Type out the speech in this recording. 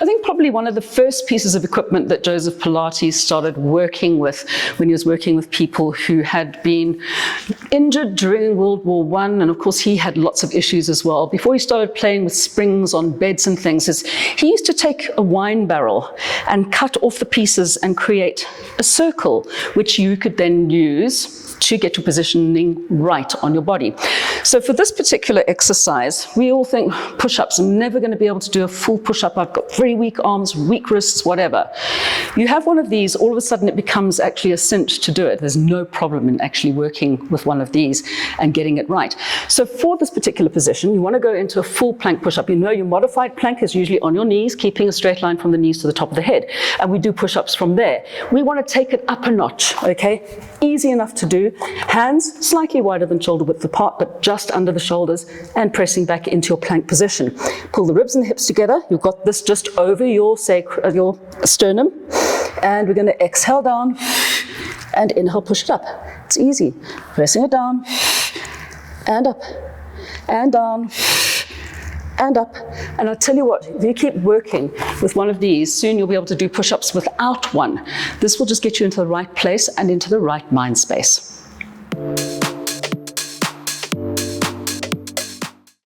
I think probably one of the first pieces of equipment that Joseph Pilates started working with when he was working with people who had been injured during World War I, and of course he had lots of issues as well. Before he started playing with springs on beds and things, is he used to take a wine barrel and cut off the pieces and create a circle, which you could then use to get your positioning right on your body. So for this particular exercise, we all think push-ups, I'm never going to be able to do a full push-up, I've got very weak arms, weak wrists, whatever. You have one of these, all of a sudden it becomes actually a cinch to do it. There's no problem in actually working with one of these and getting it right. So for this particular position, you want to go into a full plank push-up. You know your modified plank is usually on your knees, keeping a straight line from the knees to the top of the head. And we do push-ups from there. We want to take it up a notch, okay? Easy enough to do. Hands slightly wider than shoulder width apart, but just under the shoulders, and pressing back into your plank position. Pull the ribs and the hips together. You've got this just over your sternum. And we're going to exhale down and inhale, push it up. It's easy. Pressing it down and up and down and up. And I'll tell you what, if you keep working with one of these, soon you'll be able to do push-ups without one. This will just get you into the right place and into the right mind space.